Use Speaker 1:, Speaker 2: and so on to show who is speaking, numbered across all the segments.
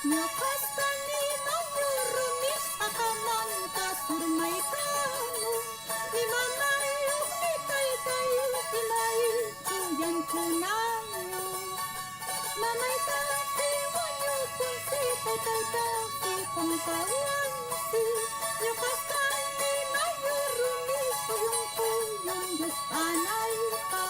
Speaker 1: Ñuqasqani mayurumi aqamanta surmaykanu Imamayuqmi taytay imaychu yankunayu Mamaytaqi wañukunsi taytaytaqi qunqawansi Ñuqasqani mayurumi puyun puyun lluspanayqa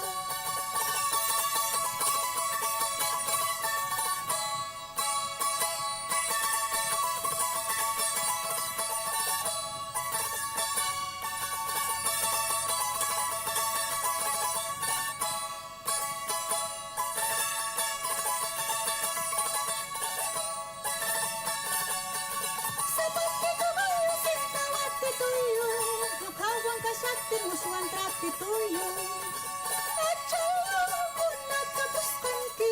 Speaker 1: tuyo Achayamuna tapuskanki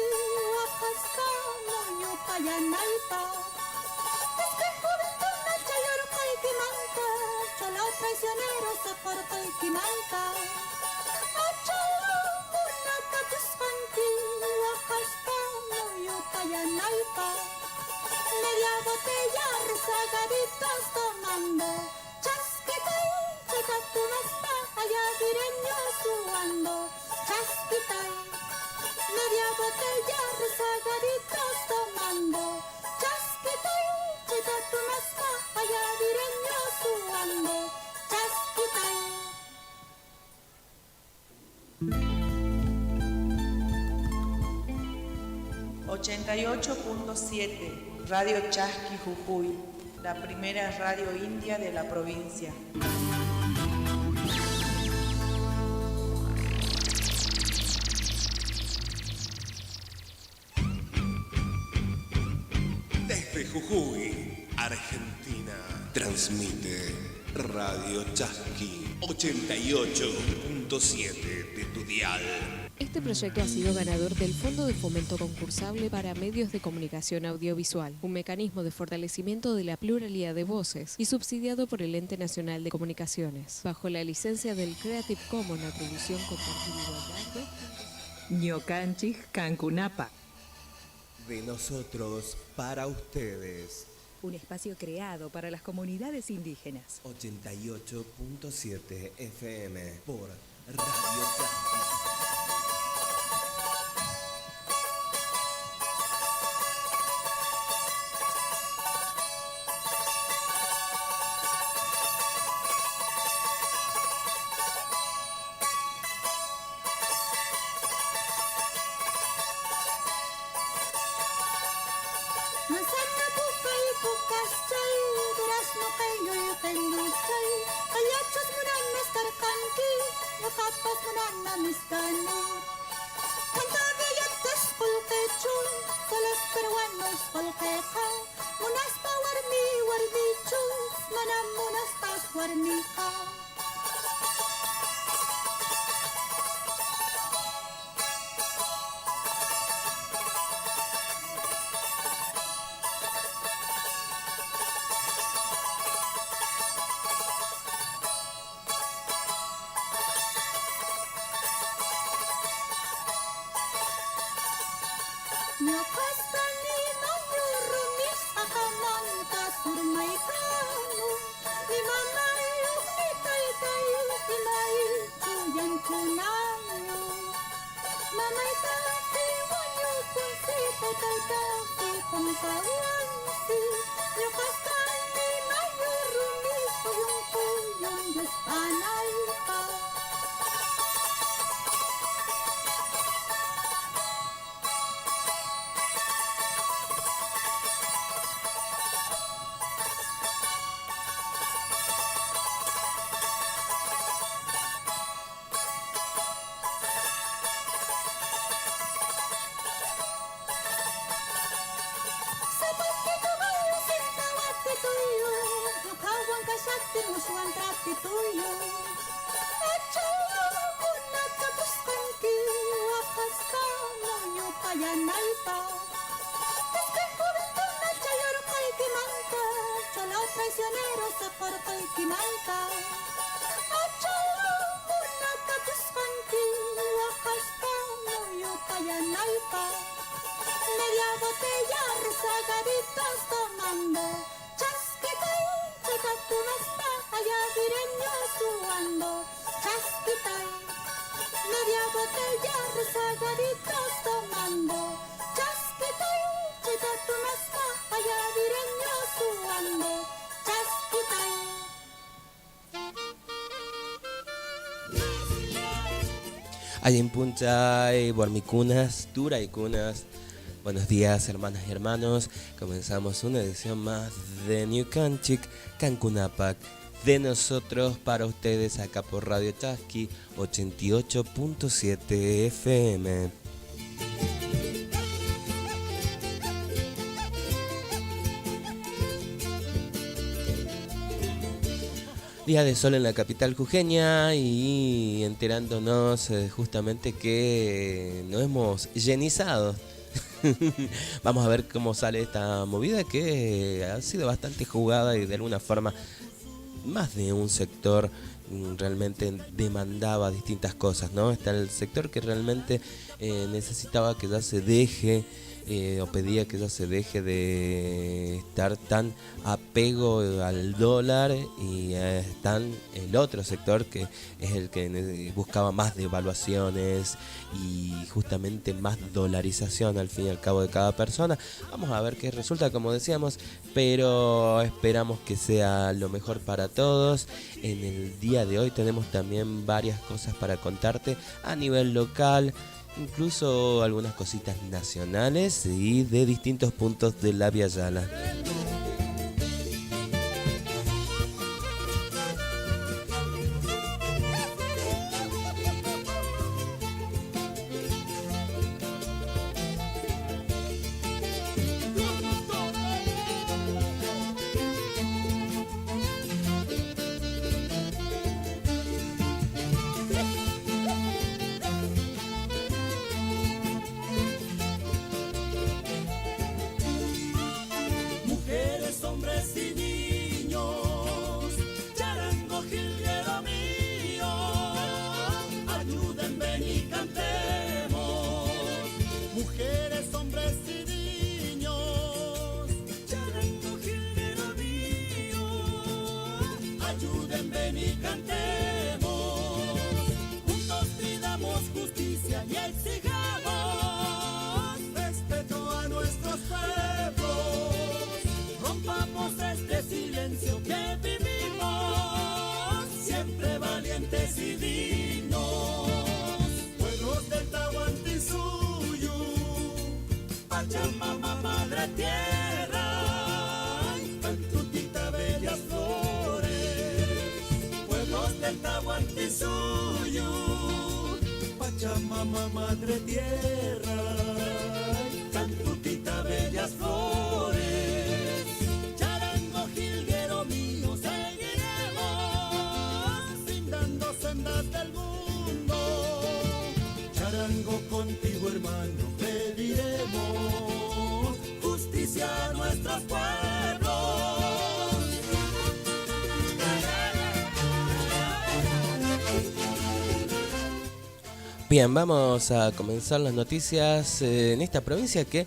Speaker 1: Waqasqamuñu payanaypa Desde juventuna chayorqaykimanta Chola traicionero saqarqaykimanta Achayamuna tapuskanki Waqasqamuñu payanaypa Media botella rezagaditos tomando Chasquitay, chica tu maspa allá direño suando Chasquitay, media botella rezagaditos tomando Chasquitay, chica tu maspa allá direño suando Chasquitay
Speaker 2: 88.7 Radio Chasqui Jujuy, la primera radio india de la provincia.
Speaker 3: Desde Jujuy, Argentina, transmite Radio Chasqui 88.7 de tu dial.
Speaker 4: Este proyecto ha sido ganador del Fondo de Fomento Concursable para Medios de Comunicación Audiovisual, un mecanismo de fortalecimiento de la pluralidad de voces y subsidiado por el Ente Nacional de Comunicaciones, bajo la licencia del Creative Commons Atribución Compartida Igualdad
Speaker 5: Ñocanchik Cancunapa.
Speaker 3: De nosotros para ustedes.
Speaker 5: Un espacio creado para las comunidades indígenas.
Speaker 3: 88.7 FM por Radio Chasqui.
Speaker 1: Media botella rezaga sagaditos tomando. Chasquitay, chacatumaspa, ayavireño suando. Chasquitay, media botella rezagaditos tomando. Chasquitay, chacatumaspa, ayavireño suando. Chasquitay.
Speaker 6: Ayinpunchay, Bormicunas, Turaycunas. Buenos días, hermanas y hermanos. Comenzamos una edición más de New Canchic, Cancunapac. De nosotros para ustedes acá por Radio Chasqui 88.7 FM. Día de sol en la capital jujeña y enterándonos justamente que nos hemos llenizado. Vamos a ver cómo sale esta movida que ha sido bastante jugada y de alguna forma más de un sector realmente demandaba distintas cosas, ¿no? Está el sector que realmente necesitaba que ya se deje o pedía que ya se deje de estar tan apego al dólar y están el otro sector que es el que buscaba más devaluaciones y justamente más dolarización al fin y al cabo de cada persona. Vamos a ver qué resulta, como decíamos, pero esperamos que sea lo mejor para todos. En el día de hoy tenemos también varias cosas para contarte a nivel local, incluso algunas cositas nacionales y de distintos puntos de la Via Yala.
Speaker 7: Pachamama, madre tierra, cantutita, bellas flores, charango, jilguero mío, seguiremos brindando sendas del mundo. Charango, contigo, hermano, pediremos justicia a nuestros pueblos.
Speaker 6: Bien, vamos a comenzar las noticias en esta provincia que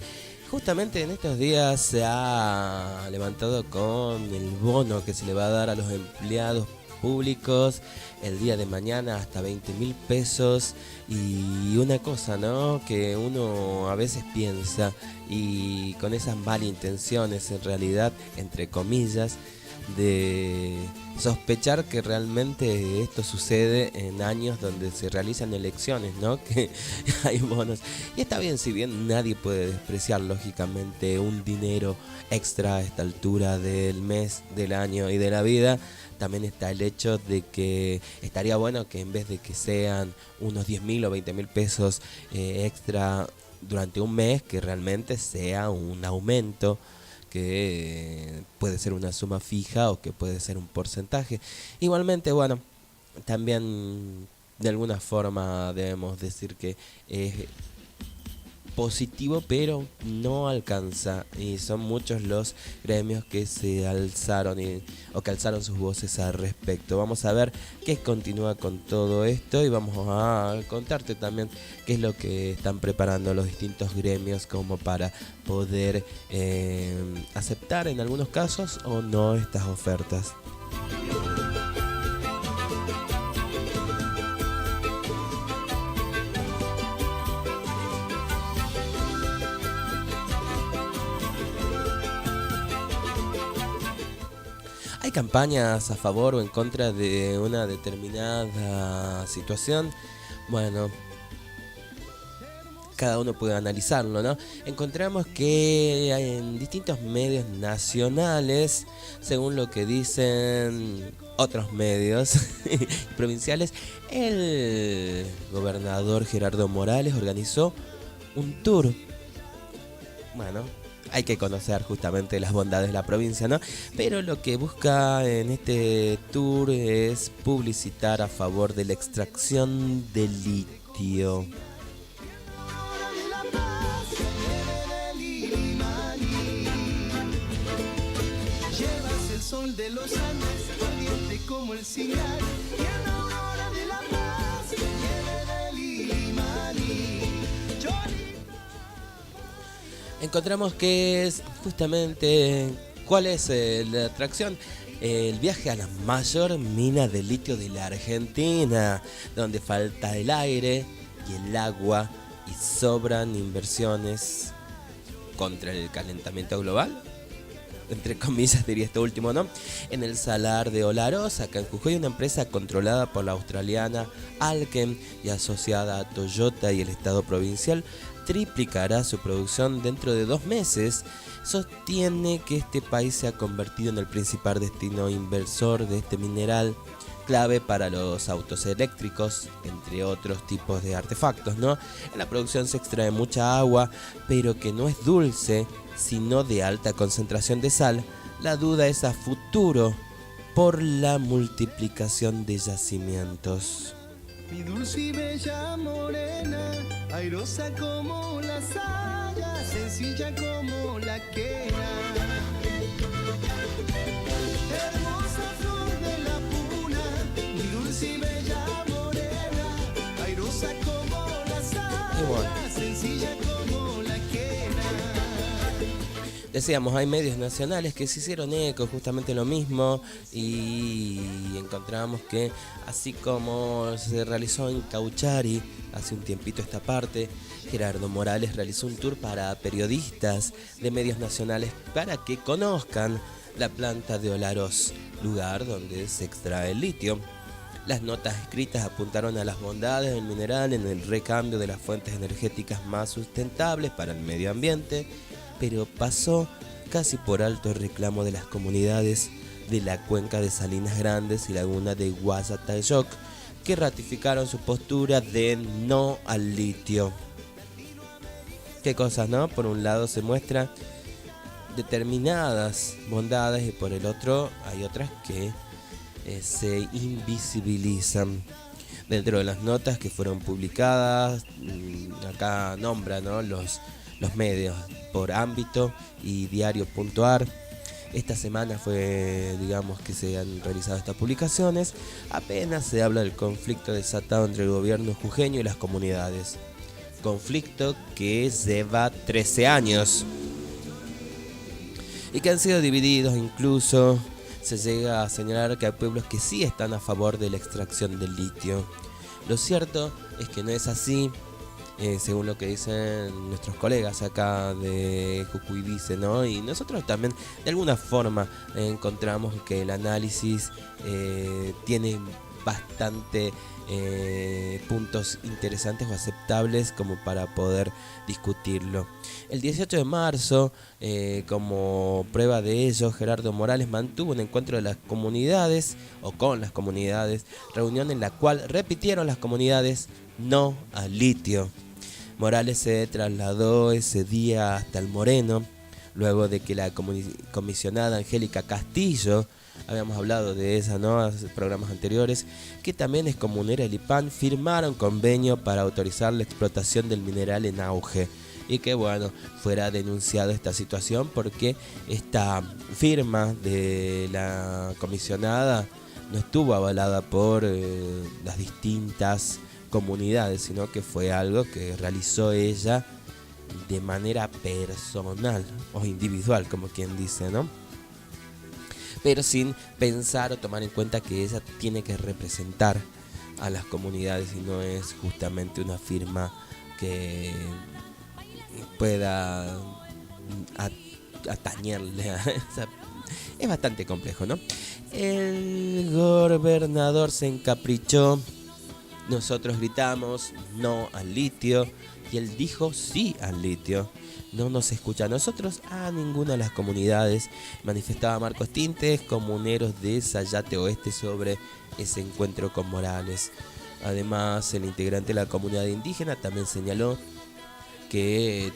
Speaker 6: justamente en estos días se ha levantado con el bono que se le va a dar a los empleados públicos el día de mañana hasta 20.000 pesos y una cosa, ¿no? Que uno a veces piensa y con esas malas intenciones en realidad, entre comillas, de sospechar que realmente esto sucede en años donde se realizan elecciones, ¿no? Que hay bonos. Y está bien, si bien nadie puede despreciar lógicamente un dinero extra a esta altura del mes, del año y de la vida, también está el hecho de que estaría bueno que en vez de que sean unos 10.000 o 20.000 pesos extra durante un mes, que realmente sea un aumento que puede ser una suma fija o que puede ser un porcentaje. Igualmente, bueno, también de alguna forma debemos decir que es positivo, pero no alcanza. Y son muchos los gremios que se alzaron o que alzaron sus voces al respecto. Vamos a ver qué continúa con todo esto y vamos a contarte también qué es lo que están preparando los distintos gremios como para poder aceptar en algunos casos o no estas ofertas. ¿Hay campañas a favor o en contra de una determinada situación? Bueno, cada uno puede analizarlo, ¿no? Encontramos que en distintos medios nacionales, según lo que dicen otros medios provinciales, el gobernador Gerardo Morales organizó un tour. Bueno, hay que conocer justamente las bondades de la provincia, ¿no? Pero lo que busca en este tour es publicitar a favor de la extracción de litio.
Speaker 7: Llevas el sol de los Andes, ardiente como el cigar, y en la aurora de la paz, nieve de Limaní.
Speaker 6: Encontramos que es justamente, ¿cuál es la atracción? El viaje a la mayor mina de litio de la Argentina, donde falta el aire y el agua y sobran inversiones contra el calentamiento global. Entre comillas diría esto último, ¿no? En el salar de Olaroz, acá en Jujuy, una empresa controlada por la australiana Allkem y asociada a Toyota y el Estado provincial, triplicará su producción dentro de 2 meses. Sostiene que este país se ha convertido en el principal destino inversor de este mineral, clave para los autos eléctricos, entre otros tipos de artefactos, ¿no? En la producción se extrae mucha agua, pero que no es dulce, sino de alta concentración de sal. La duda es a futuro por la multiplicación de yacimientos.
Speaker 7: Mi dulce y bella morena, airosa como la saya, sencilla como la quena. Hermosa flor de la puna, mi dulce y bella morena, airosa como la saya, sencilla como la quena.
Speaker 6: Decíamos, hay medios nacionales que se hicieron eco justamente lo mismo y encontramos que así como se realizó en Cauchari hace un tiempito esta parte, Gerardo Morales realizó un tour para periodistas de medios nacionales para que conozcan la planta de Olaroz, lugar donde se extrae el litio. Las notas escritas apuntaron a las bondades del mineral en el recambio de las fuentes energéticas más sustentables para el medio ambiente, pero pasó casi por alto el reclamo de las comunidades de la cuenca de Salinas Grandes y laguna de Guasatayoc, que ratificaron su postura de no al litio. Qué cosas, ¿no? Por un lado se muestra determinadas bondades y por el otro hay otras que se invisibilizan. Dentro de las notas que fueron publicadas, acá nombra, ¿no?, los medios por ámbito y diario.ar. Esta semana fue, digamos, que se han realizado estas publicaciones. Apenas se habla del conflicto desatado entre el gobierno jujeño y las comunidades. Conflicto que lleva 13 años y que han sido divididos. Incluso se llega a señalar que hay pueblos que sí están a favor de la extracción del litio. Lo cierto es que no es así. Según lo que dicen nuestros colegas acá de Jujuy, dice, ¿no? Y nosotros también de alguna forma encontramos que el análisis tiene bastante puntos interesantes o aceptables como para poder discutirlo. El 18 de marzo, como prueba de ello, Gerardo Morales mantuvo un encuentro de las comunidades, o con las comunidades, reunión en la cual repitieron las comunidades no al litio. Morales se trasladó ese día hasta el Moreno, luego de que la comisionada Angélica Castillo, habíamos hablado de esa, ¿no?, en programas anteriores, que también es comunera del IPAN, firmaron convenio para autorizar la explotación del mineral en auge. y que bueno, fuera denunciada esta situación porque esta firma de la comisionada no estuvo avalada por las distintas comunidades, sino que fue algo que realizó ella de manera personal o individual, como quien dice, ¿no? Pero sin pensar o tomar en cuenta que ella tiene que representar a las comunidades y no es justamente una firma que pueda atañerle a esa. Es bastante complejo, ¿no? El gobernador se encaprichó, nosotros gritamos no al litio y él dijo sí al litio. No nos escucha a nosotros, a ninguna de las comunidades, manifestaba Marcos Tintes, comuneros de Zayate Oeste, sobre ese encuentro con Morales. Además, el integrante de la comunidad indígena también señaló que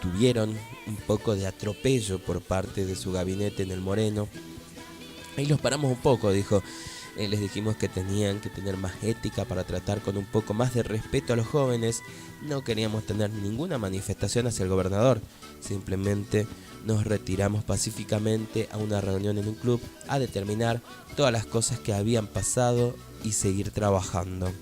Speaker 6: tuvieron un poco de atropello por parte de su gabinete en el Moreno. Ahí los paramos un poco, dijo. Les dijimos que tenían que tener más ética para tratar con un poco más de respeto a los jóvenes. No queríamos tener ninguna manifestación hacia el gobernador. Simplemente nos retiramos pacíficamente a una reunión en un club a determinar todas las cosas que habían pasado y seguir trabajando.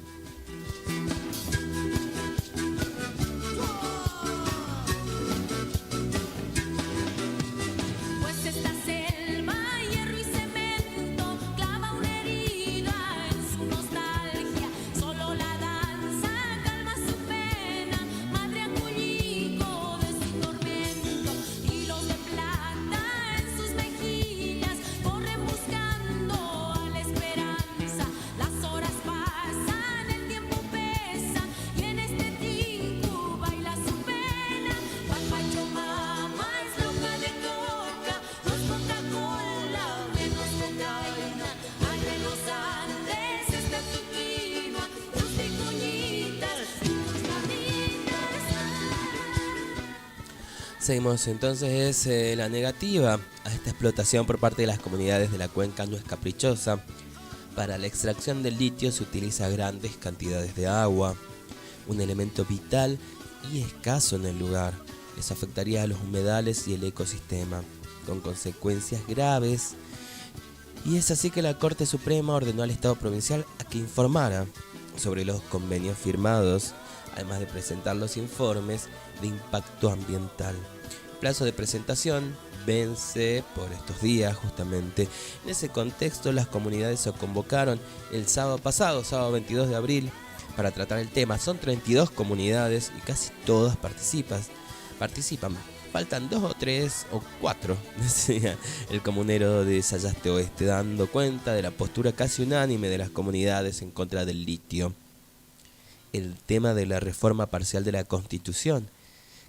Speaker 6: Seguimos entonces, la negativa a esta explotación por parte de las comunidades de la cuenca no es caprichosa. Para la extracción del litio se utiliza grandes cantidades de agua, un elemento vital y escaso en el lugar. Eso afectaría a los humedales y el ecosistema, con consecuencias graves. Y es así que la Corte Suprema ordenó al Estado provincial a que informara sobre los convenios firmados, además de presentar los informes de impacto ambiental. El plazo de presentación vence por estos días justamente. En ese contexto, las comunidades se convocaron el sábado pasado, sábado 22 de abril, para tratar el tema. Son 32 comunidades y casi todas participan. Faltan 2 o 3 o 4, decía el comunero de Sayaste Oeste, dando cuenta de la postura casi unánime de las comunidades en contra del litio. El tema de la reforma parcial de la Constitución.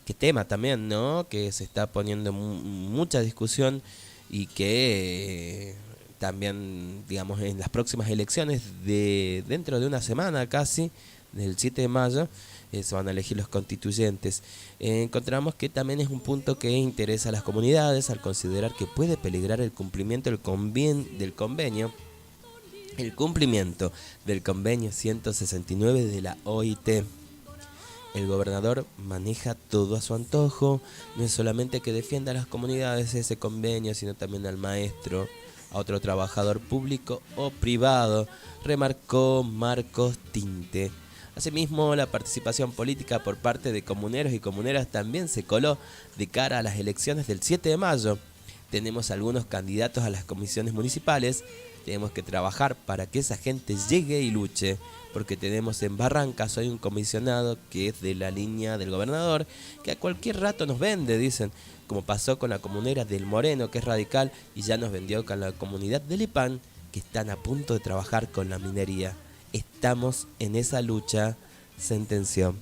Speaker 6: Qué tema también, ¿no? Que se está poniendo mucha discusión y que también, digamos, en las próximas elecciones de dentro de una semana casi, del 7 de mayo, se van a elegir los constituyentes. Encontramos que también es un punto que interesa a las comunidades al considerar que puede peligrar el cumplimiento del convenio. El cumplimiento del convenio 169 de la OIT. El gobernador maneja todo a su antojo. No es solamente que defienda a las comunidades ese convenio, sino también al maestro, a otro trabajador público o privado, remarcó Marcos Tinte. Asimismo, la participación política por parte de comuneros y comuneras también se coló de cara a las elecciones del 7 de mayo. Tenemos algunos candidatos a las comisiones municipales. Tenemos que trabajar para que esa gente llegue y luche, porque tenemos en Barrancas hoy un comisionado que es de la línea del gobernador, que a cualquier rato nos vende, dicen, como pasó con la comunera del Moreno, que es radical, y ya nos vendió con la comunidad de Lepán, que están a punto de trabajar con la minería. Estamos en esa lucha, sentenció.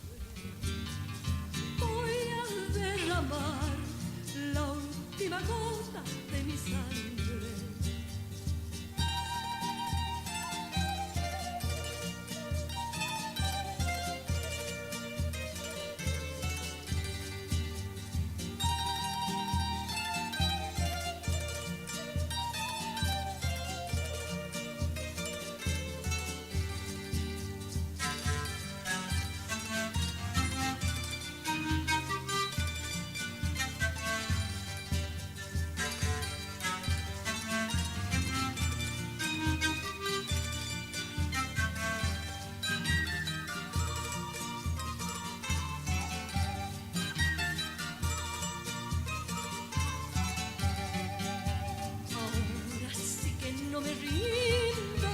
Speaker 1: me rindo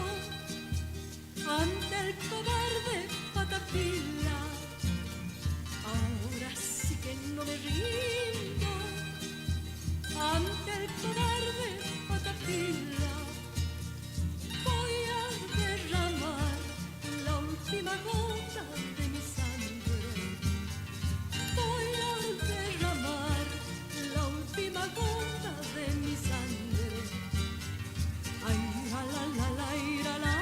Speaker 1: ante el cobarde Patapila. Ahora sí que no me rindo ante el cobarde Patapila. Voy a derramar la última gota de mi sangre. Voy a derramar la última gota de mi sangre. Ay, la la la la, ira, la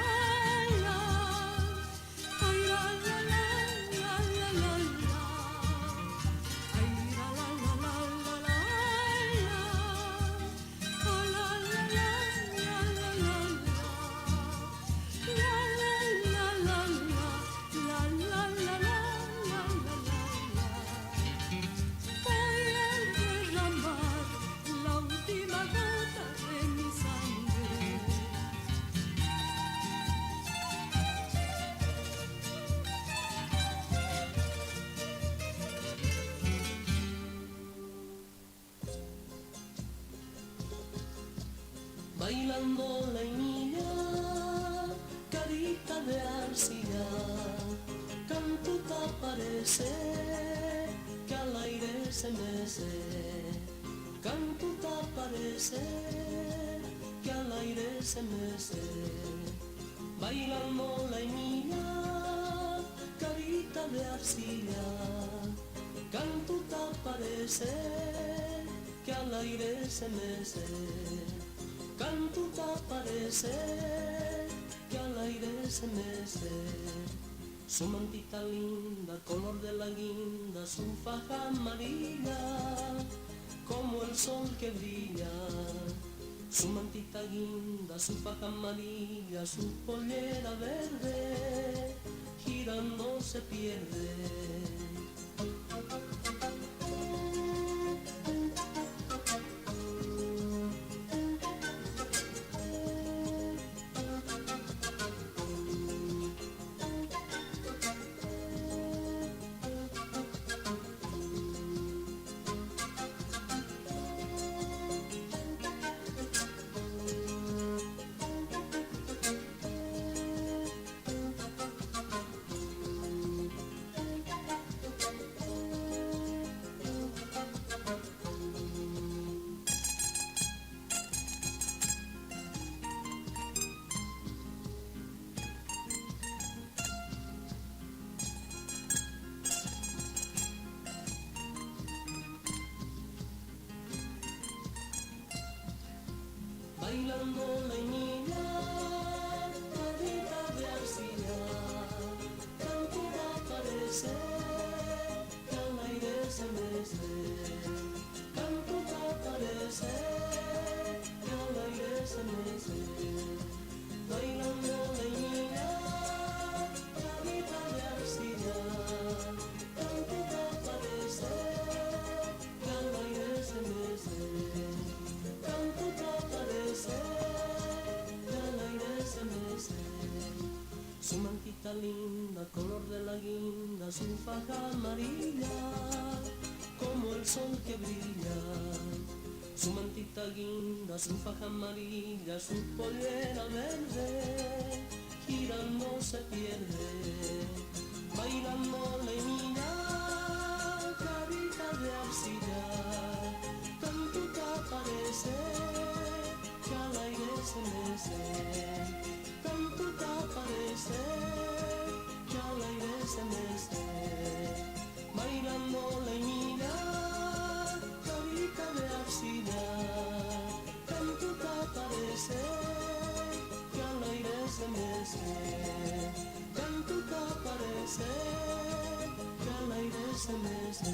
Speaker 1: la. Ay, la la la la la la la. Ay, la la la la la la la. Ay, la la la la la la la. La la la la la. La la la la la la la. Voy a derramar la última gota de mi sangre.
Speaker 8: Bailando la niña, carita de arcilla, cantuta parece que al aire se mece. Cantuta parece que al aire se mece. Bailando la niña, carita de arcilla, cantuta parece que al aire se mece. Cantuta parece que al aire se mece. Su mantita linda, color de la guinda, su faja amarilla, como el sol que brilla. Su mantita guinda, su faja amarilla, su pollera verde, girando se pierde. Bailando la niña, carita de arcilla, cantuta parece que al aire se mece. Cantuta parece que al aire se mece. Bailando la niña, carita de arcilla, cantuta parece que al aire se mece. Cantuta parece que al aire se mece. Su mantita linda, color de la guinda, su faja amarilla, como el sol que brilla. Su mantita guinda, su faja amarilla, su pollera verde, girando se pierde. Bailando la niña, carita de arcilla, cantuta parece que al aire se mece. Cantuta parece que al aire se mece. Bailando la niña, carita de arcilla, cantuta parece que al aire se mece. Cantuta parece que al aire se mece.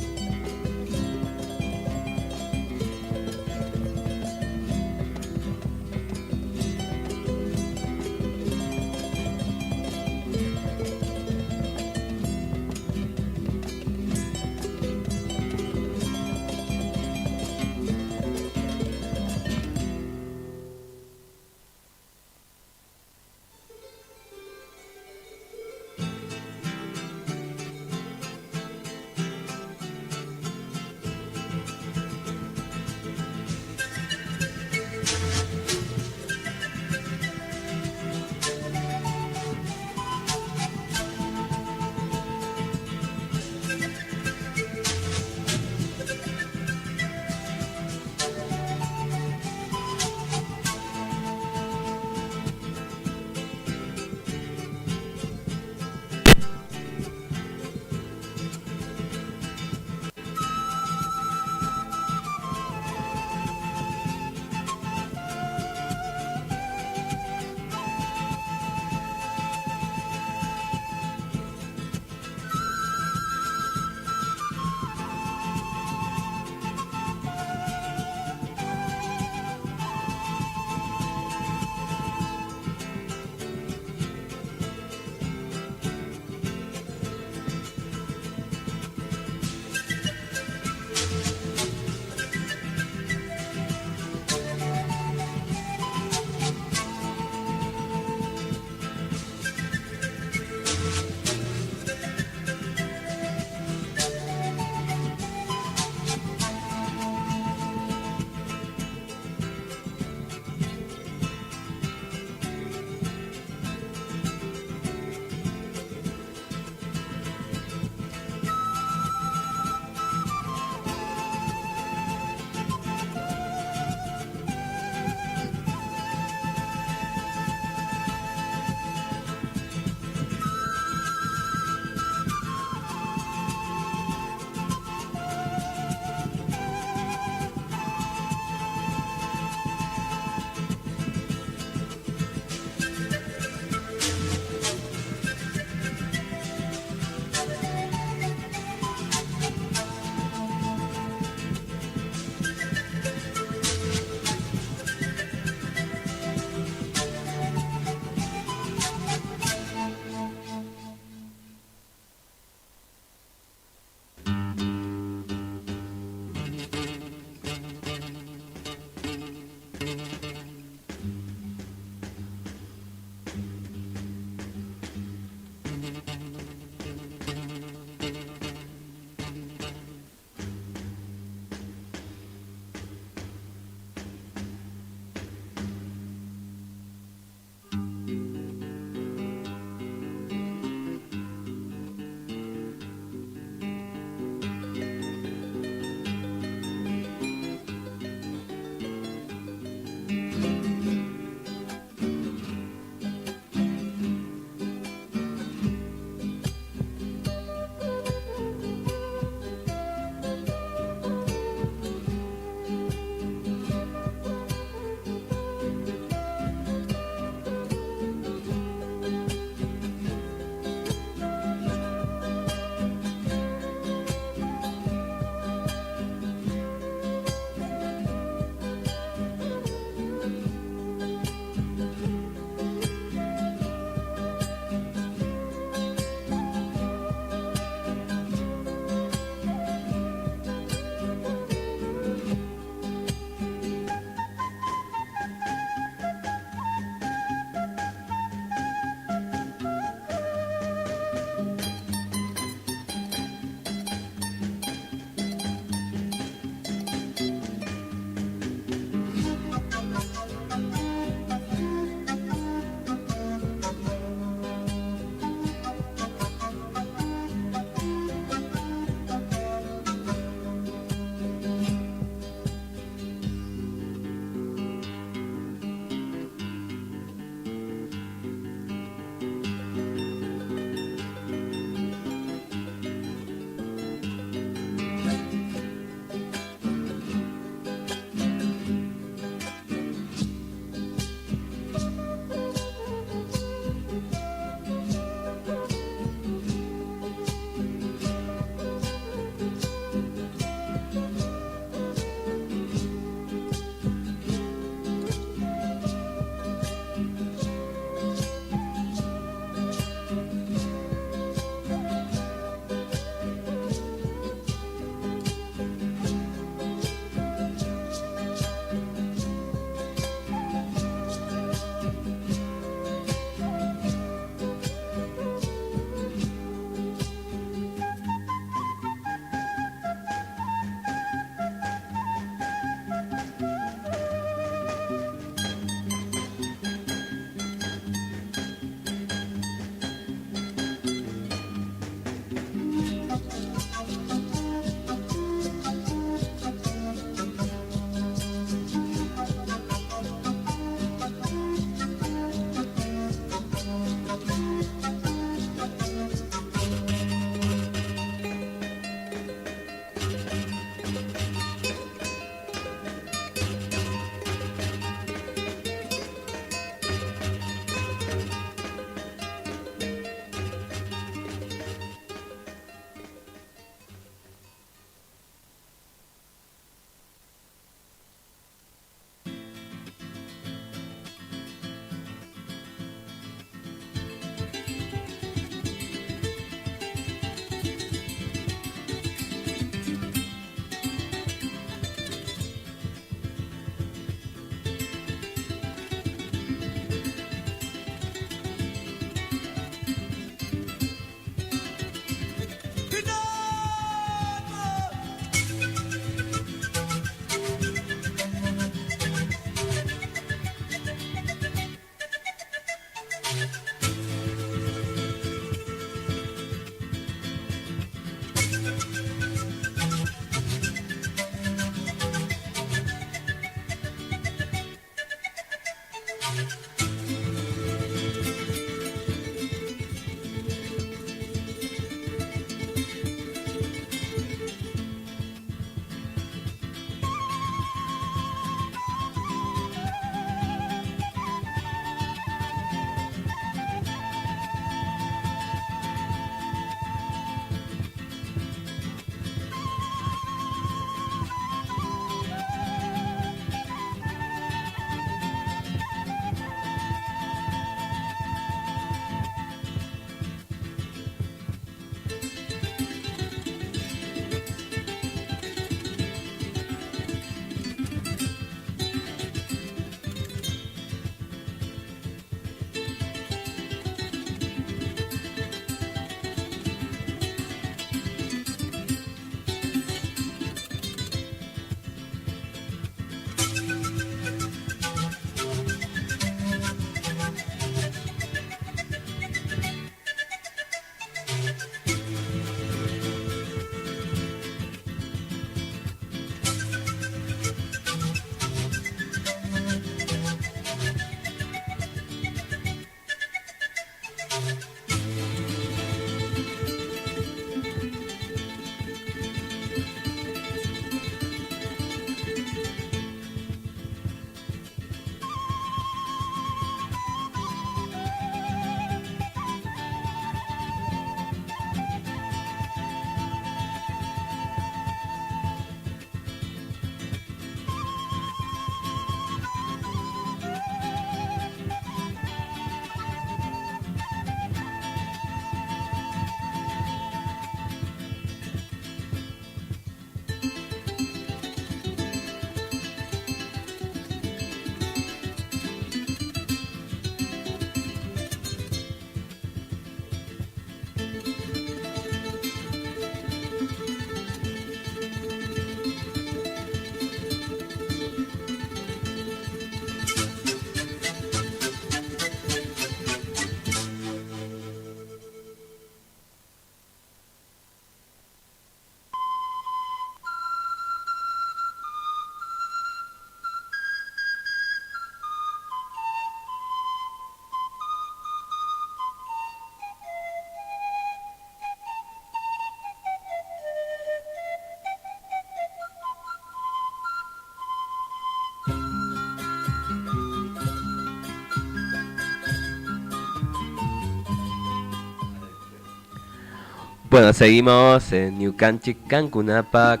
Speaker 6: Bueno, seguimos en New Canchi Cancunapa,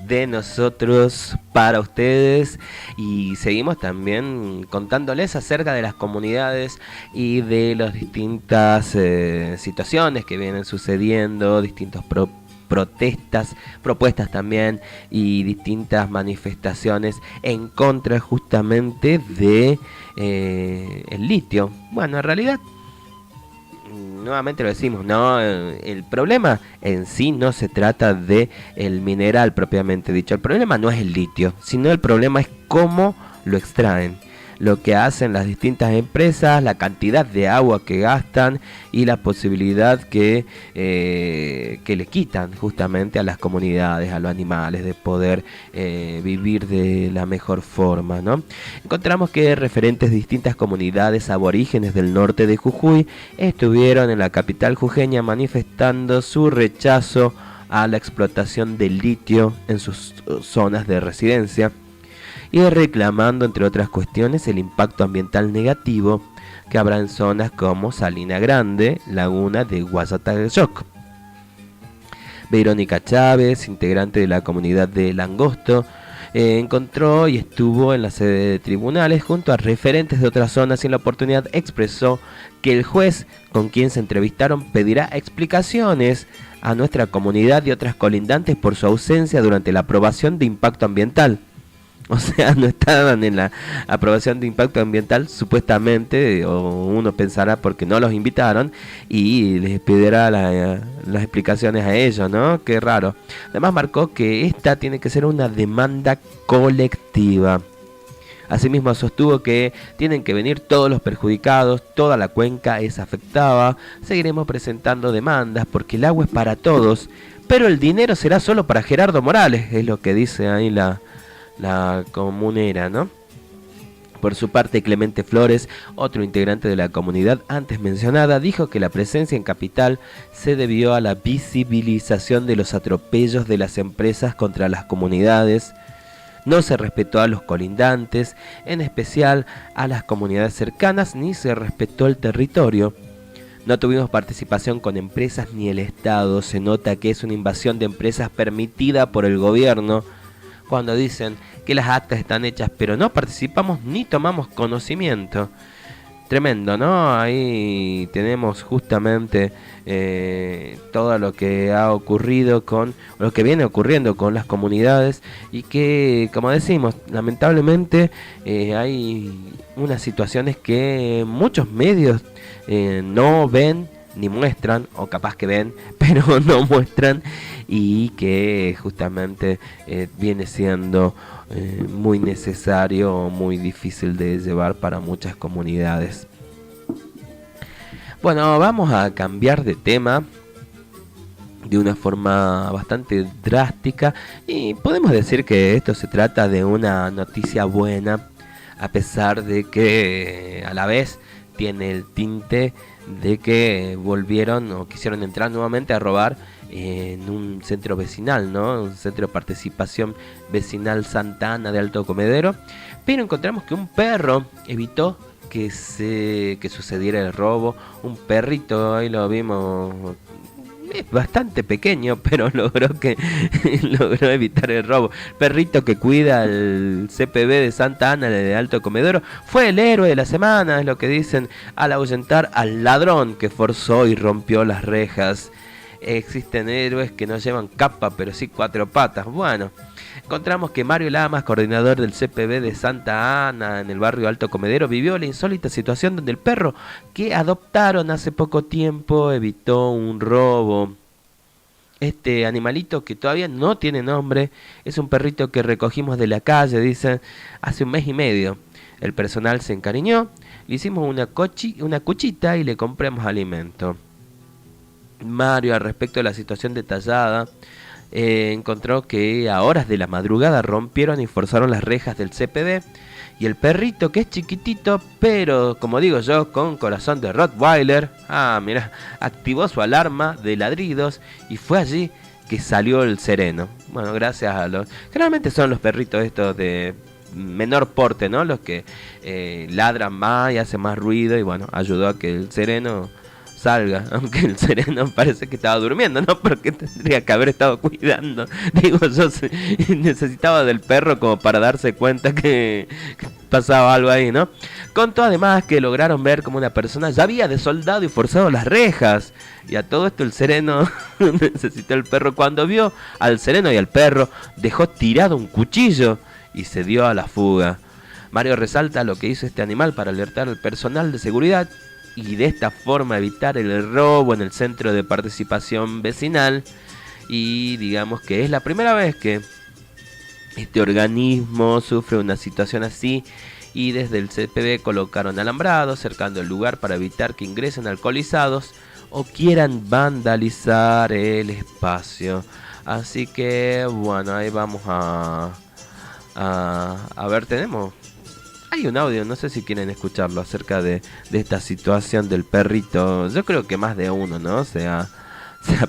Speaker 6: de nosotros para ustedes, y seguimos también contándoles acerca de las comunidades y de las distintas situaciones que vienen sucediendo, distintos protestas, propuestas también, y distintas manifestaciones en contra justamente de el litio. Bueno, en realidad, nuevamente lo decimos, no, el problema en sí no se trata de el mineral propiamente dicho. El problema no es el litio, sino el problema es cómo lo extraen, lo que hacen las distintas empresas, la cantidad de agua que gastan y la posibilidad que le quitan justamente a las comunidades, a los animales, de poder vivir de la mejor forma, ¿no? Encontramos que referentes de distintas comunidades aborígenes del norte de Jujuy estuvieron en la capital jujeña manifestando su rechazo a la explotación del litio en sus zonas de residencia, y reclamando, entre otras cuestiones, el impacto ambiental negativo que habrá en zonas como Salina Grande, Laguna de Guasatayoc. Verónica Chávez, integrante de la comunidad de Langosto, encontró y estuvo en la sede de tribunales junto a referentes de otras zonas, y en la oportunidad expresó que el juez con quien se entrevistaron pedirá explicaciones a nuestra comunidad y otras colindantes por su ausencia durante la aprobación de impacto ambiental. O sea, no estaban en la aprobación de impacto ambiental supuestamente, o uno pensará porque no los invitaron, y les pedirá las explicaciones a ellos, ¿no? Qué raro. Además marcó que esta tiene que ser una demanda colectiva. Asimismo sostuvo que tienen que venir todos los perjudicados, toda la cuenca es afectada. Seguiremos presentando demandas porque el agua es para todos, pero el dinero será solo para Gerardo Morales, es lo que dice ahí la comunera, ¿no? Por su parte, Clemente Flores, otro integrante de la comunidad antes mencionada, dijo que la presencia en Capital se debió a la visibilización de los atropellos de las empresas contra las comunidades. No se respetó a los colindantes, en especial a las comunidades cercanas, ni se respetó el territorio. No tuvimos participación con empresas ni el Estado. Se nota que es una invasión de empresas permitida por el gobierno, cuando dicen que las actas están hechas, pero no participamos ni tomamos conocimiento. Tremendo, ¿no? Ahí tenemos justamente todo lo que ha ocurrido con lo que viene ocurriendo con las comunidades, y que, como decimos, lamentablemente hay unas situaciones que muchos medios no ven ni muestran, o capaz que ven, pero no muestran, y que justamente viene siendo muy necesario o muy difícil de llevar para muchas comunidades. Bueno, vamos a cambiar de tema de una forma bastante drástica, y podemos decir que esto se trata de una noticia buena, a pesar de que a la vez tiene el tinte de que volvieron o quisieron entrar nuevamente a robar en un centro vecinal, ¿no? Un centro de participación vecinal Santa Ana de Alto Comedero. Pero encontramos que un perro evitó que sucediera el robo. Un perrito, ahí lo vimos, es bastante pequeño, pero logró evitar el robo. Perrito que cuida el CPB de Santa Ana de Alto Comedero fue el héroe de la semana, es lo que dicen, al ahuyentar al ladrón que forzó y rompió las rejas. Existen héroes que no llevan capa, pero sí cuatro patas. Bueno, encontramos que Mario Lamas, coordinador del CPB de Santa Ana en el barrio Alto Comedero, vivió la insólita situación donde el perro que adoptaron hace poco tiempo evitó un robo. Este animalito, que todavía no tiene nombre, es un perrito que recogimos de la calle, dicen, hace un mes y medio. El personal se encariñó, le hicimos una cuchita y le compramos alimento. Mario, al respecto de la situación detallada, encontró que a horas de la madrugada rompieron y forzaron las rejas del CPD, y el perrito, que es chiquitito, pero como digo yo, con corazón de Rottweiler, mira, activó su alarma de ladridos y fue allí que salió el sereno. Bueno, gracias a generalmente son los perritos estos de menor porte, ¿no? Los que ladran más y hacen más ruido, y bueno, ayudó a que el sereno salga, aunque el sereno parece que estaba durmiendo, ¿no? Porque tendría que haber estado cuidando. Digo, yo necesitaba del perro como para darse cuenta que pasaba algo ahí, ¿no? Contó además que lograron ver como una persona ya había desoldado y forzado las rejas. Y a todo esto el sereno necesitó el perro. Cuando vio al sereno y al perro, dejó tirado un cuchillo y se dio a la fuga. Mario resalta lo que hizo este animal para alertar al personal de seguridad y de esta forma evitar el robo en el centro de participación vecinal. Y digamos que es la primera vez que este organismo sufre una situación así, y desde el CPB colocaron alambrados cercando el lugar para evitar que ingresen alcoholizados o quieran vandalizar el espacio. Así que bueno, ahí vamos a ver, hay un audio, no sé si quieren escucharlo, acerca de esta situación del perrito. Yo creo que más de uno, ¿no? Se ha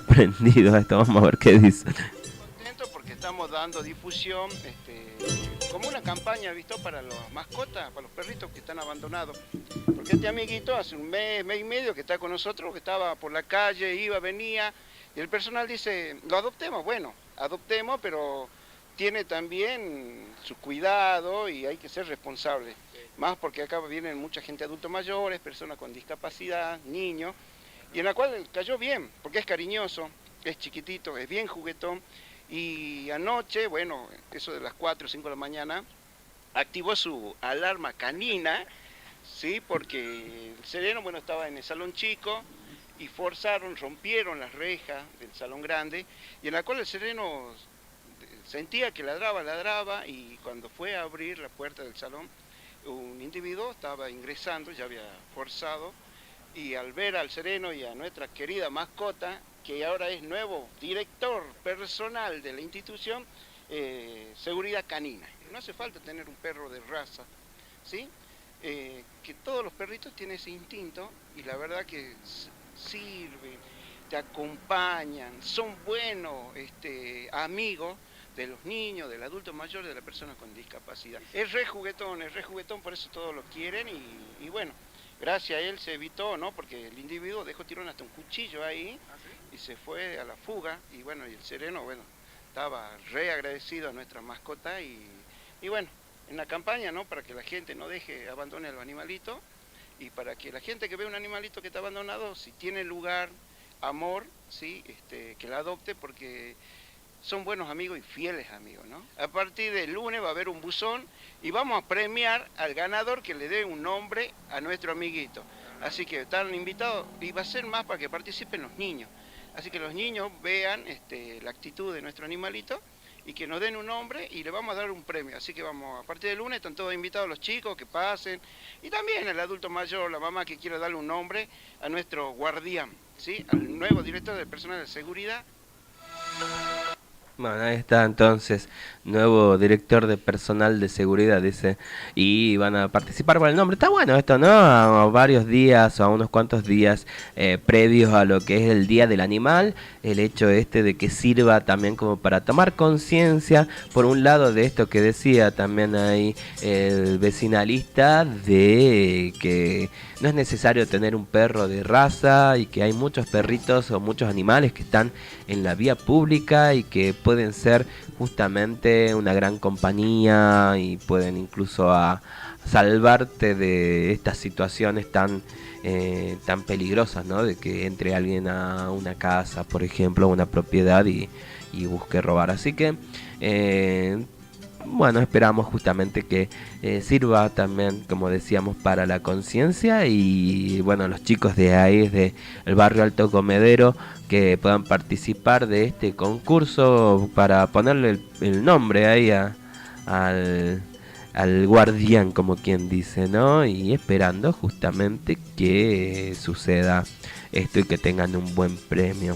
Speaker 6: prendido a esto. Vamos a ver qué dice.
Speaker 9: Contento porque estamos dando difusión, como una campaña, ¿visto? Para las mascotas, para los perritos que están abandonados. Porque este amiguito hace un mes y medio que está con nosotros, que estaba por la calle, iba, venía, y el personal dice, lo adoptemos. Bueno, adoptemos, pero tiene también su cuidado y hay que ser responsable. Más porque acá vienen mucha gente adultos mayores, personas con discapacidad, niños, y en la cual cayó bien, porque es cariñoso, es chiquitito, es bien juguetón. Y anoche, bueno, eso de las 4 o 5 de la mañana, activó su alarma canina, ¿sí? Porque el sereno, bueno, estaba en el salón chico y rompieron las rejas del salón grande, y en la cual el sereno sentía que ladraba, y cuando fue a abrir la puerta del salón, un individuo estaba ingresando, ya había forzado, y al ver al sereno y a nuestra querida mascota, que ahora es nuevo director personal de la institución, Seguridad Canina. No hace falta tener un perro de raza, ¿sí? Que todos los perritos tienen ese instinto, y la verdad que sirven, te acompañan, son buenos amigos de los niños, del adulto mayor, de la persona con discapacidad. Es re juguetón, por eso todos lo quieren, y bueno, gracias a él se evitó, ¿no? Porque el individuo dejó tirón hasta un cuchillo ahí, y se fue a la fuga, y bueno, y el sereno, bueno, estaba re agradecido a nuestra mascota, y bueno, en la campaña, ¿no? Para que la gente no abandone a los animalitos, y para que la gente que ve un animalito que está abandonado, si tiene lugar, amor, ¿sí? Que la adopte, porque son buenos amigos y fieles amigos, ¿no? A partir del lunes va a haber un buzón y vamos a premiar al ganador que le dé un nombre a nuestro amiguito. Así que están invitados, y va a ser más para que participen los niños. Así que los niños vean la actitud de nuestro animalito y que nos den un nombre y le vamos a dar un premio. Así que vamos, a partir del lunes están todos invitados los chicos que pasen, y también el adulto mayor, la mamá que quiera darle un nombre a nuestro guardián, ¿sí? Al nuevo director del personal de seguridad.
Speaker 6: Bueno, ahí está entonces, nuevo director de personal de seguridad, dice, y van a participar por el nombre. Está bueno esto, ¿no? A varios días o a unos cuantos días previos a lo que es el Día del Animal, el hecho de que sirva también como para tomar conciencia, por un lado, de esto que decía también ahí el vecinalista, de que no es necesario tener un perro de raza, y que hay muchos perritos o muchos animales que están en la vía pública y que pueden ser justamente una gran compañía, y pueden incluso salvarte de estas situaciones tan peligrosas, ¿no? De que entre alguien a una casa, por ejemplo, a una propiedad y busque robar. Así que bueno, esperamos justamente que sirva también, como decíamos, para la conciencia, y bueno, los chicos de ahí, del barrio Alto Comedero, que puedan participar de este concurso para ponerle el nombre ahí al guardián, como quien dice, ¿no? Y esperando justamente que suceda esto y que tengan un buen premio.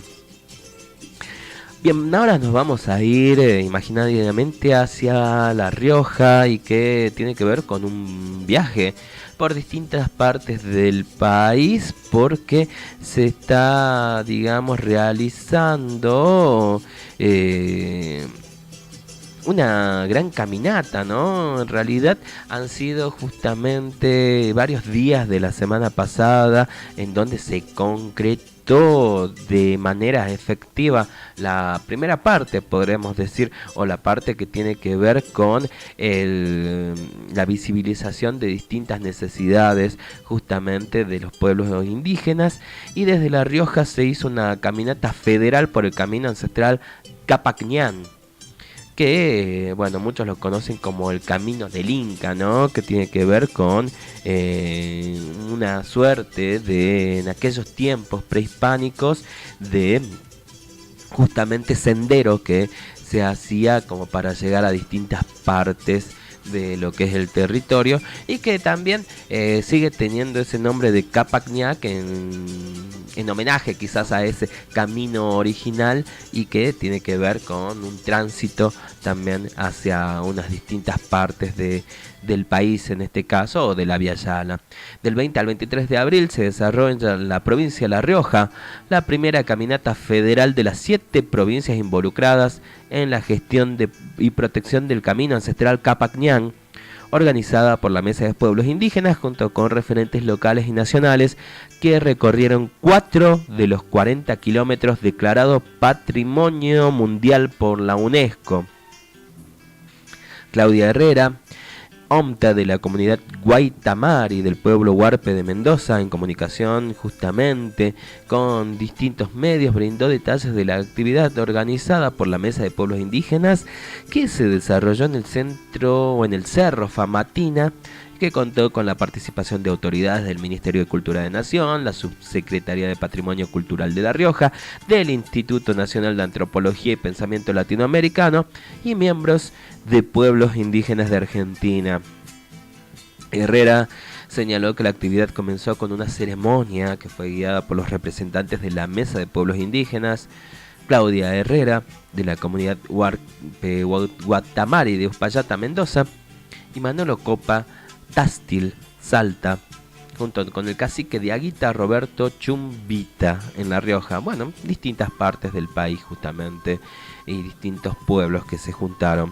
Speaker 6: Bien, ahora nos vamos a ir imaginariamente hacia La Rioja, y que tiene que ver con un viaje por distintas partes del país, porque se está, digamos, realizando una gran caminata, ¿no? En realidad han sido justamente varios días de la semana pasada en donde se concretó de manera efectiva la primera parte, podremos decir, o la parte que tiene que ver con la visibilización de distintas necesidades justamente de los pueblos indígenas, y desde La Rioja se hizo una caminata federal por el camino ancestral Capacñán, que, bueno, muchos lo conocen como el Camino del Inca, ¿no? Que tiene que ver con una suerte de, en aquellos tiempos prehispánicos, de justamente sendero que se hacía como para llegar a distintas partes de lo que es el territorio, y que también sigue teniendo ese nombre de Capacñac en homenaje quizás a ese camino original, y que tiene que ver con un tránsito también hacia unas distintas partes del país, en este caso, o de la Via Yala. Del 20 al 23 de abril se desarrolla en la provincia de La Rioja la primera caminata federal de las 7 provincias involucradas en la gestión y protección del camino ancestral Capacñán, organizada por la Mesa de Pueblos Indígenas junto con referentes locales y nacionales, que recorrieron 4 de los 40 kilómetros declarados Patrimonio Mundial por la UNESCO. Claudia Herrera, OMTA de la comunidad Guaytamari del pueblo Huarpe de Mendoza, en comunicación justamente con distintos medios, brindó detalles de la actividad organizada por la Mesa de Pueblos Indígenas, que se desarrolló en el centro o en el Cerro Famatina, que contó con la participación de autoridades del Ministerio de Cultura de Nación, la Subsecretaría de Patrimonio Cultural de La Rioja, del Instituto Nacional de Antropología y Pensamiento Latinoamericano y miembros de pueblos indígenas de Argentina. Herrera señaló que la actividad comenzó con una ceremonia que fue guiada por los representantes de la Mesa de Pueblos Indígenas, Claudia Herrera, de la comunidad Guatamari de Uspallata, Mendoza, y Manolo Copa, Tastil, Salta, junto con el cacique de Aguita, Roberto Chumbita, en La Rioja. Bueno, distintas partes del país justamente, y distintos pueblos que se juntaron.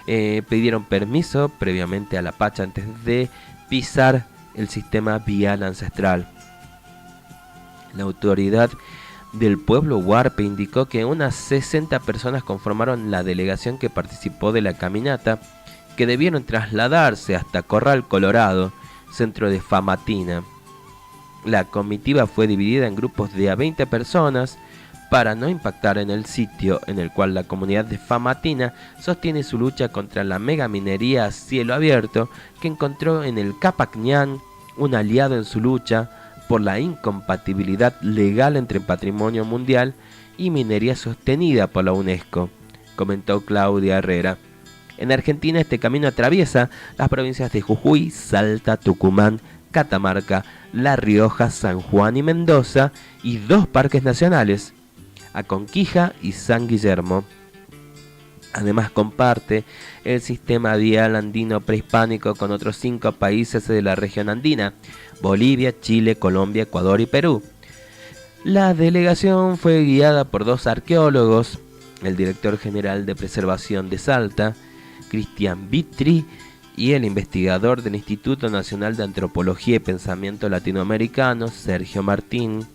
Speaker 6: Pidieron permiso previamente a la Pacha antes de pisar el sistema vial ancestral. La autoridad del pueblo Huarpe indicó que unas 60 personas conformaron la delegación que participó de la caminata, que debieron trasladarse hasta Corral Colorado, centro de Famatina. La comitiva fue dividida en grupos de a 20 personas para no impactar en el sitio, en el cual la comunidad de Famatina sostiene su lucha contra la megaminería a cielo abierto, que encontró en el Capacñán un aliado en su lucha por la incompatibilidad legal entre patrimonio mundial y minería sostenida por la UNESCO, comentó Claudia Herrera. En Argentina, este camino atraviesa las provincias de Jujuy, Salta, Tucumán, Catamarca, La Rioja, San Juan y Mendoza, y 2 parques nacionales, Aconquija y San Guillermo. Además, comparte el sistema vial andino prehispánico con otros 5 países de la región andina: Bolivia, Chile, Colombia, Ecuador y Perú. La delegación fue guiada por 2 arqueólogos, el director general de Preservación de Salta, Cristian Vitri, y el investigador del Instituto Nacional de Antropología y Pensamiento Latinoamericano, Sergio Martín.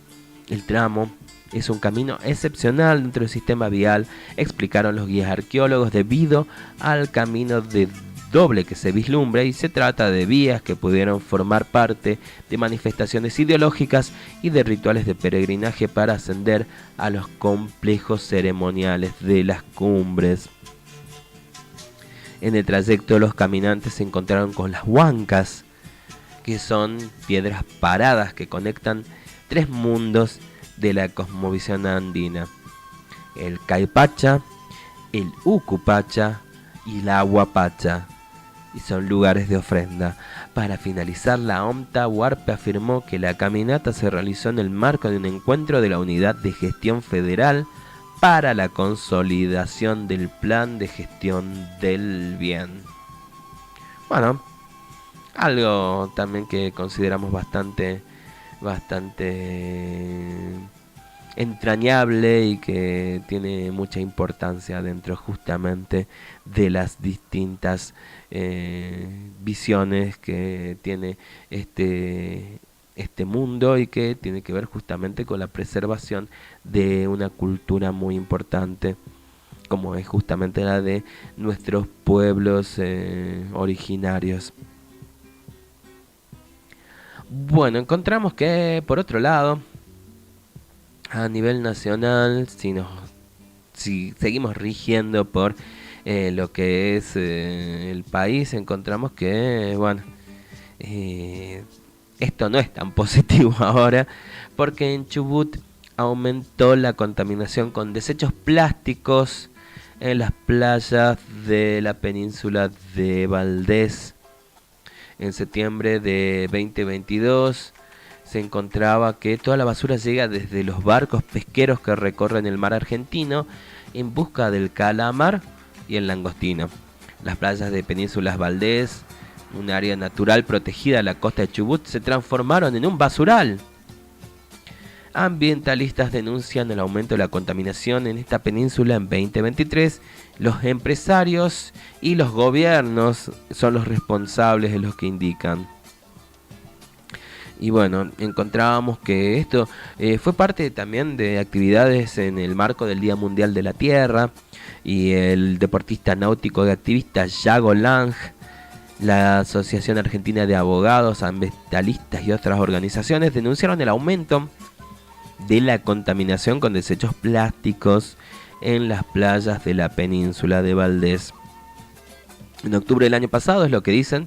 Speaker 6: El tramo es un camino excepcional dentro del sistema vial, explicaron los guías arqueólogos, debido al camino de doble que se vislumbra, y se trata de vías que pudieron formar parte de manifestaciones ideológicas y de rituales de peregrinaje para ascender a los complejos ceremoniales de las cumbres. En el trayecto, los caminantes se encontraron con las huancas, que son piedras paradas que conectan 3 mundos de la cosmovisión andina: el Caipacha, el Ucupacha y la Aguapacha, y son lugares de ofrenda. Para finalizar, la OMTA Huarpe afirmó que la caminata se realizó en el marco de un encuentro de la Unidad de Gestión Federal para la consolidación del Plan de Gestión del Bien. Bueno, algo también que consideramos bastante entrañable y que tiene mucha importancia dentro justamente de las distintas visiones que tiene este mundo y que tiene que ver justamente con la preservación de una cultura muy importante como es justamente la de nuestros pueblos originarios. Bueno, encontramos que por otro lado, a nivel nacional, si seguimos rigiendo por lo que es el país, encontramos que, bueno, esto no es tan positivo ahora, porque en Chubut aumentó la contaminación con desechos plásticos en las playas de la península de Valdés. En septiembre de 2022 se encontraba que toda la basura llega desde los barcos pesqueros que recorren el mar argentino en busca del calamar y el langostino. Las playas de Penínsulas Valdés, un área natural protegida de la costa de Chubut, se transformaron en un basural. Ambientalistas denuncian el aumento de la contaminación en esta península en 2023. Los empresarios y los gobiernos son los responsables de los que indican. Y bueno, encontrábamos que esto fue parte también de actividades en el marco del Día Mundial de la Tierra, y el deportista náutico y activista Yago Lang, la Asociación Argentina de Abogados, Ambientalistas y otras organizaciones denunciaron el aumento de la contaminación con desechos plásticos en las playas de la península de Valdés. En octubre del año pasado, es lo que dicen,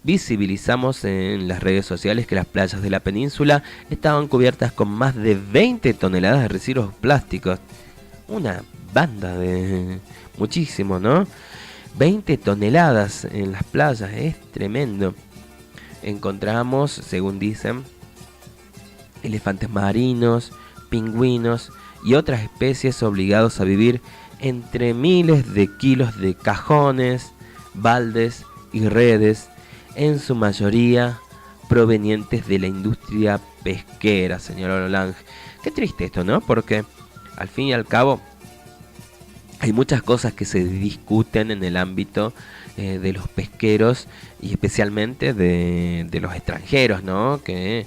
Speaker 6: visibilizamos en las redes sociales que las playas de la península estaban cubiertas con más de 20 toneladas de residuos plásticos. Una banda de muchísimo, ¿no? 20 toneladas en las playas, es tremendo. Encontramos, según dicen, elefantes marinos, pingüinos y otras especies obligados a vivir entre miles de kilos de cajones, baldes y redes, en su mayoría provenientes de la industria pesquera, señor Olange. Qué triste esto, ¿no? Porque al fin y al cabo hay muchas cosas que se discuten en el ámbito de los pesqueros y especialmente de los extranjeros, ¿no? Que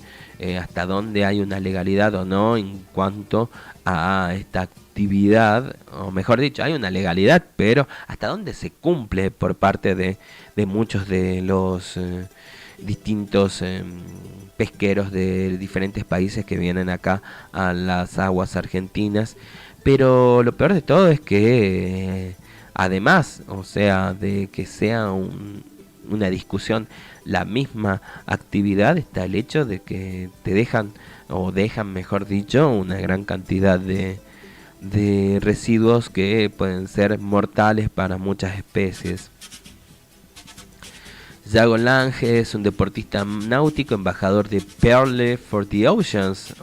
Speaker 6: hasta dónde hay una legalidad o no en cuanto a esta actividad, o mejor dicho, hay una legalidad, pero hasta dónde se cumple por parte de muchos de los distintos pesqueros de diferentes países que vienen acá a las aguas argentinas. Pero lo peor de todo es que además, o sea, de que sea una discusión la misma actividad, está el hecho de que te dejan, mejor dicho, una gran cantidad de residuos que pueden ser mortales para muchas especies. Yago Lange es un deportista náutico, embajador de Pearl for the Oceans,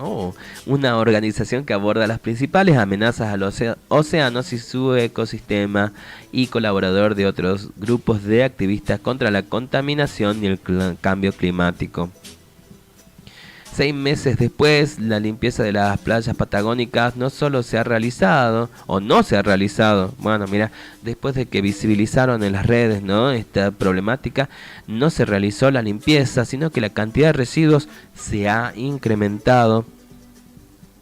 Speaker 6: una organización que aborda las principales amenazas a los océanos y su ecosistema, y colaborador de otros grupos de activistas contra la contaminación y el cambio climático. 6 meses después, la limpieza de las playas patagónicas no se ha realizado, bueno, mira, después de que visibilizaron en las redes, ¿no?, esta problemática, no se realizó la limpieza, sino que la cantidad de residuos se ha incrementado.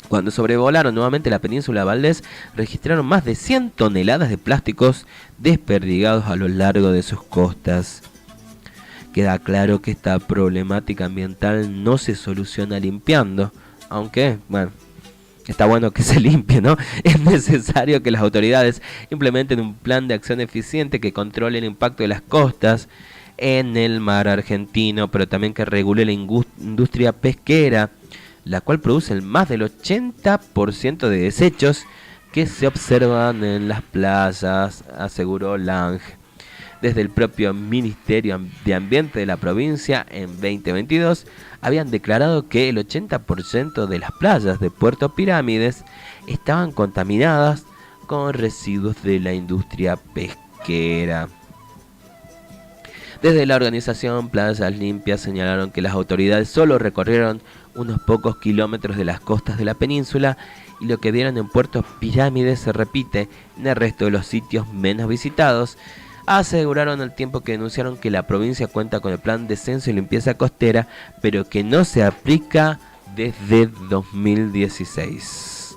Speaker 6: Cuando sobrevolaron nuevamente la península de Valdés, registraron más de 100 toneladas de plásticos desperdigados a lo largo de sus costas. Queda claro que esta problemática ambiental no se soluciona limpiando, aunque, bueno, está bueno que se limpie, ¿no? Es necesario que las autoridades implementen un plan de acción eficiente que controle el impacto de las costas en el mar argentino, pero también que regule la industria pesquera, la cual produce más del 80% de desechos que se observan en las playas, aseguró Lange. Desde el propio Ministerio de Ambiente de la provincia, en 2022, habían declarado que el 80% de las playas de Puerto Pirámides estaban contaminadas con residuos de la industria pesquera. Desde la organización Playas Limpias señalaron que las autoridades solo recorrieron unos pocos kilómetros de las costas de la península y lo que vieron en Puerto Pirámides se repite en el resto de los sitios menos visitados. Aseguraron al tiempo que denunciaron que la provincia cuenta con el plan de censo y limpieza costera, pero que no se aplica desde 2016.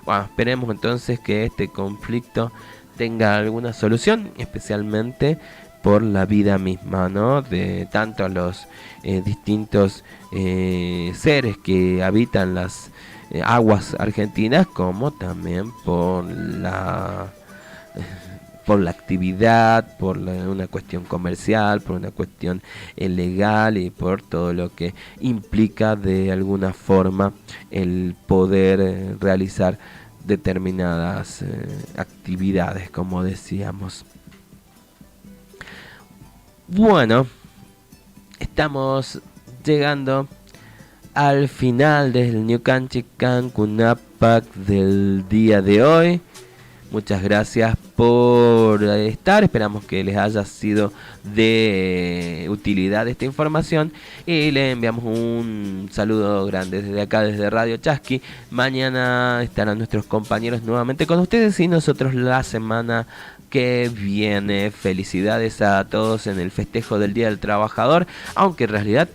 Speaker 6: Bueno, esperemos entonces que este conflicto tenga alguna solución, especialmente por la vida misma, ¿no? De tanto los distintos seres que habitan las aguas argentinas, como también por la actividad, por una cuestión comercial, por una cuestión legal y por todo lo que implica de alguna forma el poder realizar determinadas actividades, como decíamos. Bueno, estamos llegando al final del New Canchi Cancunapac del día de hoy. Muchas gracias por estar, esperamos que les haya sido de utilidad esta información y le enviamos un saludo grande desde acá, desde Radio Chasqui. Mañana estarán nuestros compañeros nuevamente con ustedes y nosotros la semana que viene. Felicidades a todos en el festejo del Día del Trabajador, aunque en realidad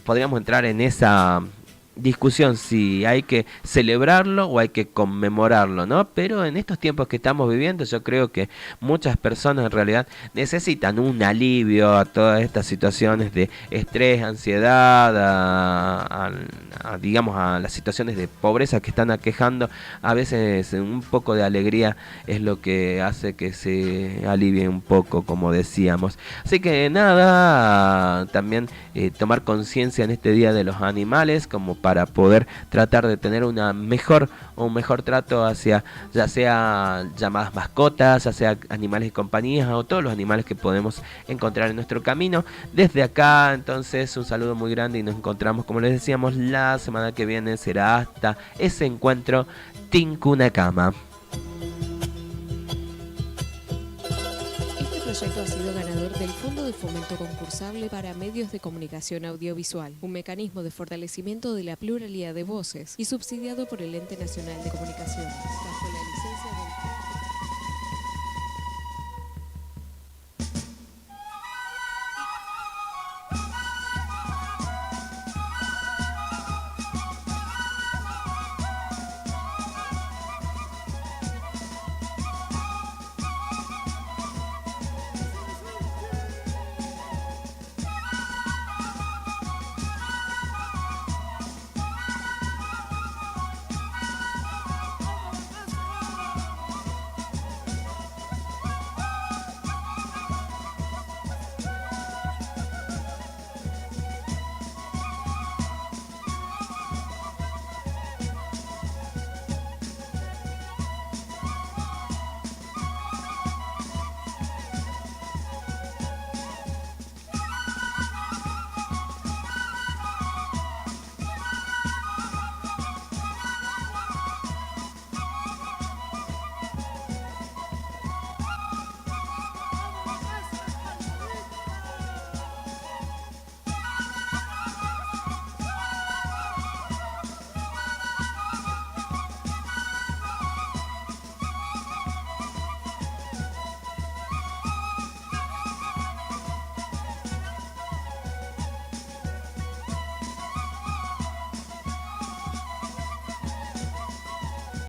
Speaker 6: podríamos entrar en esa discusión si hay que celebrarlo o hay que conmemorarlo, ¿no? Pero en estos tiempos que estamos viviendo, yo creo que muchas personas en realidad necesitan un alivio a todas estas situaciones de estrés, ansiedad, digamos a las situaciones de pobreza que están aquejando. A veces un poco de alegría es lo que hace que se alivie un poco, como decíamos. Así que nada, también tomar conciencia en este Día de los Animales, como para poder tratar de tener un mejor trato hacia, ya sea llamadas mascotas, ya sea animales de compañía o todos los animales que podemos encontrar en nuestro camino. Desde acá, entonces, un saludo muy grande y nos encontramos, como les decíamos, la semana que viene. Será hasta ese encuentro Tincunacama.
Speaker 4: Este proyecto ha sido ganador del Fondo de Fomento Concursable para Medios de Comunicación Audiovisual, un mecanismo de fortalecimiento de la pluralidad de voces y subsidiado por el Ente Nacional de Comunicación, bajo la licencia del